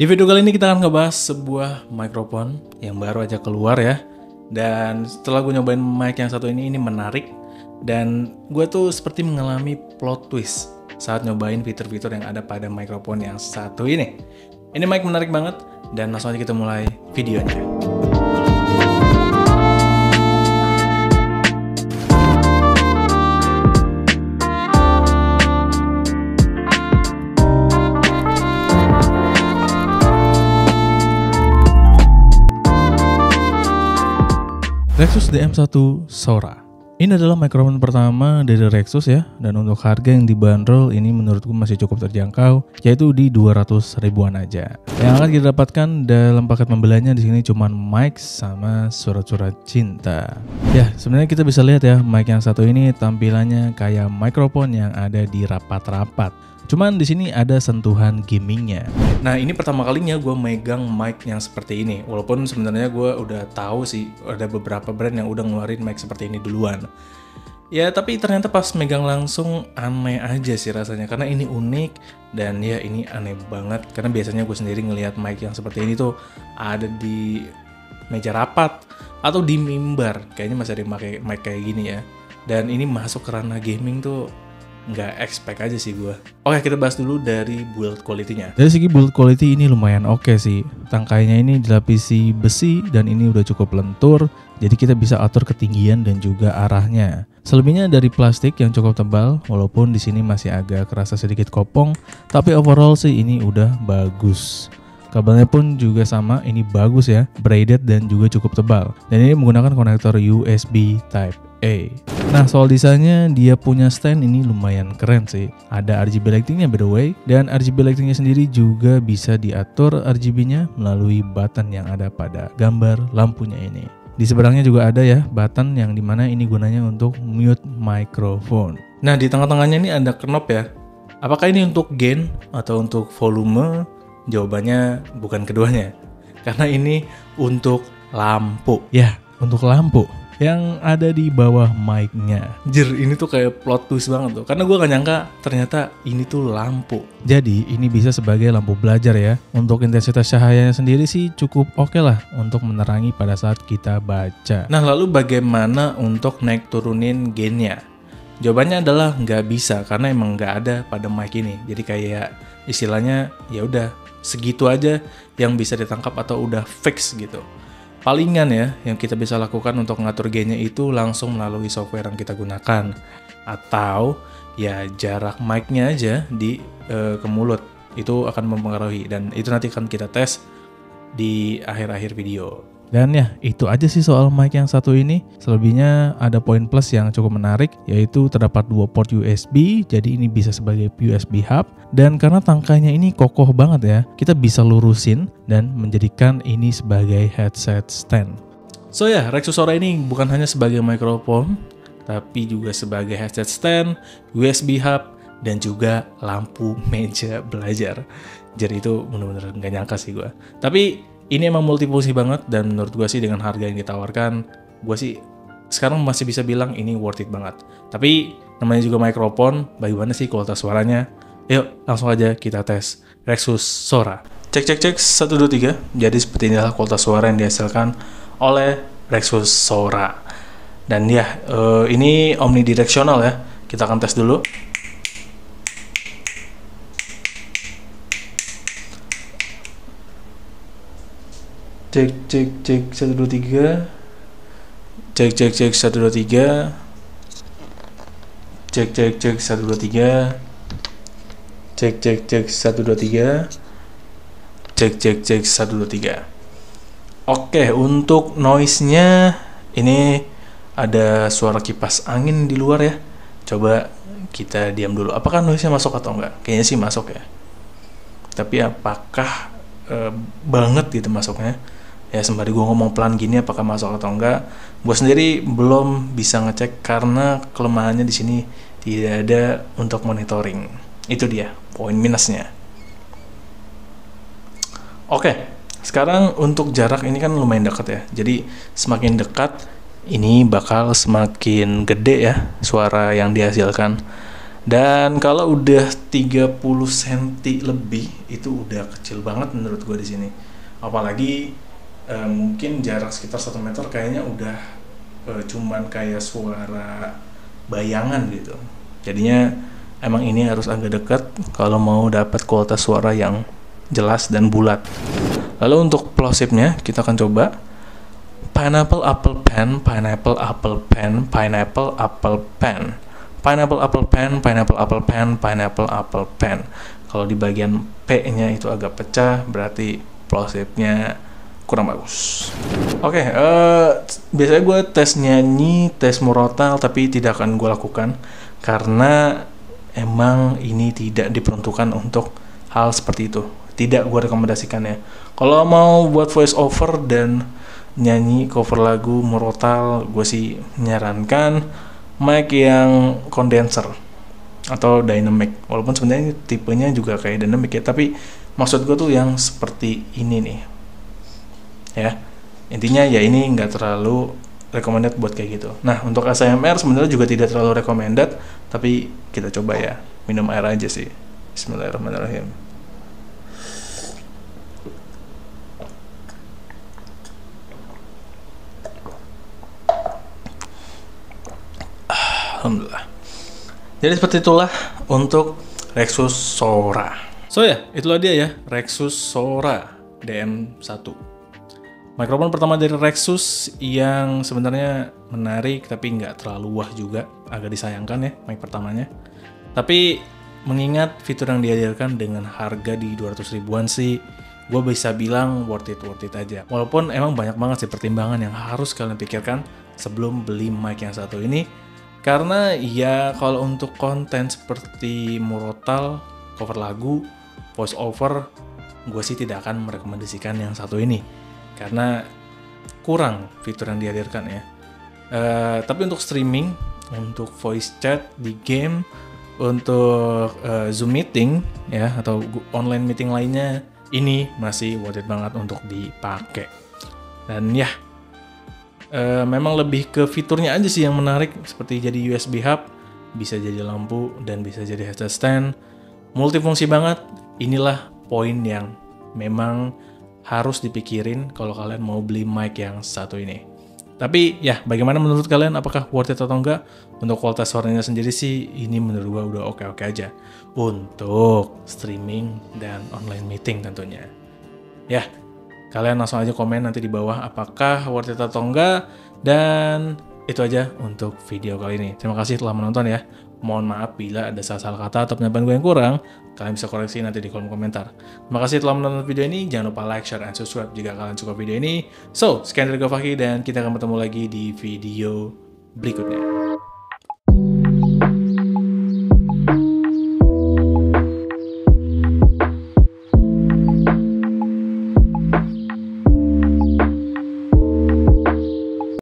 Di video kali ini kita akan ngebahas sebuah microphone yang baru aja keluar ya. Dan setelah gue nyobain mic yang satu ini menarik. Dan gue tuh seperti mengalami plot twist saat nyobain fitur-fitur yang ada pada microphone yang satu ini. Ini mic menarik banget dan langsung aja kita mulai videonya. Rexus DM1 Sora. Ini adalah microphone pertama dari Rexus ya, dan untuk harga yang dibanderol ini menurutku masih cukup terjangkau, yaitu di 200 ribuan aja. Yang akan kita dapatkan dalam paket pembeliannya di sini cuma mic sama surat-surat cinta. Ya, sebenarnya kita bisa lihat ya, mic yang satu ini tampilannya kayak microphone yang ada di rapat-rapat. Cuman di sini ada sentuhan gamingnya. Nah, ini pertama kalinya gue megang mic yang seperti ini. Walaupun sebenarnya gue udah tahu sih ada beberapa brand yang udah ngeluarin mic seperti ini duluan. Ya, tapi ternyata pas megang langsung aneh aja sih rasanya. Karena ini unik dan ya ini aneh banget. Karena biasanya gue sendiri ngelihat mic yang seperti ini tuh ada di meja rapat atau di mimbar. Kayaknya masih ada yang pakai mic kayak gini ya. Dan ini masuk ke ranah gaming tuh nggak expect aja sih gue. Oke, kita bahas dulu dari build quality-nya. Dari segi build quality ini lumayan oke sih. Tangkainya ini dilapisi besi dan ini udah cukup lentur, jadi kita bisa atur ketinggian dan juga arahnya. Selebihnya dari plastik yang cukup tebal, walaupun di sini masih agak kerasa sedikit kopong, tapi overall sih ini udah bagus. Kabelnya pun juga sama, ini bagus ya, braided dan juga cukup tebal. Dan ini menggunakan konektor USB Type A. Nah, soal desainnya dia punya stand ini lumayan keren sih. Ada RGB lightingnya by the way, dan RGB lightingnya sendiri juga bisa diatur RGB-nya melalui button yang ada pada gambar lampunya ini. Di seberangnya juga ada ya button yang dimana ini gunanya untuk mute microphone. Nah, di tengah-tengahnya ini ada knob ya. Apakah ini untuk gain atau untuk volume? Jawabannya bukan keduanya, karena ini untuk lampu. Ya, untuk lampu yang ada di bawah mic-nya. Ini tuh kayak plot twist banget tuh, karena gue gak nyangka ternyata ini tuh lampu. Jadi ini bisa sebagai lampu belajar ya. Untuk intensitas cahayanya sendiri sih cukup oke lah untuk menerangi pada saat kita baca. Nah, lalu bagaimana untuk naik turunin gain-nya? Jawabannya adalah nggak bisa, karena emang nggak ada pada mic ini. Jadi kayak istilahnya ya udah segitu aja yang bisa ditangkap atau udah fix gitu. Palingan ya yang kita bisa lakukan untuk mengatur gainnya itu langsung melalui software yang kita gunakan, atau ya jarak mic-nya aja di ke mulut itu akan mempengaruhi, dan itu nanti akan kita tes di akhir-akhir video. Dan ya, itu aja sih soal mic yang satu ini. Selebihnya ada poin plus yang cukup menarik, yaitu terdapat 2 port USB, jadi ini bisa sebagai USB hub. Dan karena tangkainya ini kokoh banget ya, kita bisa lurusin dan menjadikan ini sebagai headset stand. So ya, Rexus Sora ini bukan hanya sebagai microphone, tapi juga sebagai headset stand, USB hub, dan juga lampu meja belajar. Jadi itu bener-bener gak nyangka sih gue. Tapi ini emang multifungsi banget, dan menurut gue sih dengan harga yang ditawarkan, gue sih sekarang masih bisa bilang ini worth it banget. Tapi namanya juga mikrofon, bagaimana sih kualitas suaranya? Yuk langsung aja kita tes Rexus Sora. Cek 1, 2, 3. Jadi seperti inilah kualitas suara yang dihasilkan oleh Rexus Sora. Dan ya ini omnidirectional ya. Kita akan tes dulu. Cek 1, 2, 3. Cek 1, 2, 3. Cek 1, 2, 3. Cek 1, 2, 3. Cek 1, 2, 3. Oke, untuk noise-nya ini ada suara kipas angin di luar ya. Coba kita diam dulu. Apakah noise-nya masuk atau enggak? Kayaknya sih masuk ya. Tapi apakah banget gitu masuknya? Ya sembari gue ngomong pelan gini apakah masuk atau enggak, gue sendiri belum bisa ngecek karena kelemahannya di sini tidak ada untuk monitoring. Itu dia poin minusnya. Oke, sekarang untuk jarak ini kan lumayan dekat ya. Jadi semakin dekat ini bakal semakin gede ya suara yang dihasilkan. Dan kalau udah 30 cm lebih itu udah kecil banget menurut gue di sini. Apalagi mungkin jarak sekitar 1 meter kayaknya udah cuman kayak suara bayangan gitu. Jadinya emang ini harus agak dekat kalau mau dapat kualitas suara yang jelas dan bulat. Lalu untuk plosipnya kita akan coba pineapple apple pen, pineapple apple pen, pineapple apple pen, pineapple apple pen, pineapple apple pen, pineapple apple pen. Kalau di bagian P-nya itu agak pecah, berarti plosipnya kurang bagus. Oke, biasanya gue tes nyanyi, tes murotal, tapi tidak akan gue lakukan karena emang ini tidak diperuntukkan untuk hal seperti itu. Tidak gue rekomendasikannya. Kalau mau buat voice over dan nyanyi cover lagu murotal, gue sih menyarankan mic yang condenser atau dynamic. Walaupun sebenarnya tipenya juga kayak dynamic ya, tapi maksud gue tuh yang seperti ini nih. Ya, intinya ya ini nggak terlalu recommended buat kayak gitu. Nah, untuk ASMR sebenarnya juga tidak terlalu recommended, tapi kita coba ya, minum air aja sih. Bismillahirrahmanirrahim. Alhamdulillah. Jadi seperti itulah untuk Rexus Sora. So ya, itulah dia ya, Rexus Sora DM1. Mikrofon pertama dari Rexus yang sebenarnya menarik tapi nggak terlalu wah juga, agak disayangkan ya mic pertamanya. Tapi mengingat fitur yang dihadirkan dengan harga di 200 ribuan sih, gue bisa bilang worth it aja. Walaupun emang banyak banget sih pertimbangan yang harus kalian pikirkan sebelum beli mic yang satu ini. Karena ya kalau untuk konten seperti murotal, cover lagu, voice over, gue sih tidak akan merekomendasikan yang satu ini. Karena kurang fitur yang dihadirkan ya. Tapi untuk streaming, untuk voice chat di game, untuk Zoom meeting ya atau online meeting lainnya, ini masih worth it banget untuk dipakai. Dan ya, memang lebih ke fiturnya aja sih yang menarik, seperti jadi USB hub, bisa jadi lampu dan bisa jadi headset stand, multifungsi banget. Inilah poin yang memang harus dipikirin kalau kalian mau beli mic yang satu ini. Tapi ya, bagaimana menurut kalian? Apakah worth it atau enggak? Untuk kualitas suaranya sendiri sih, ini menurut gua udah oke-oke aja untuk streaming dan online meeting tentunya. Ya, kalian langsung aja komen nanti di bawah apakah worth it atau enggak. Dan itu aja untuk video kali ini. Terima kasih telah menonton ya. Mohon maaf bila ada salah-salah kata atau penyampaian gue yang kurang. Kalian bisa koreksi nanti di kolom komentar. Terima kasih telah menonton video ini. Jangan lupa like, share, and subscribe jika kalian suka video ini. So, sekian dari gue Fakih dan kita akan bertemu lagi di video berikutnya.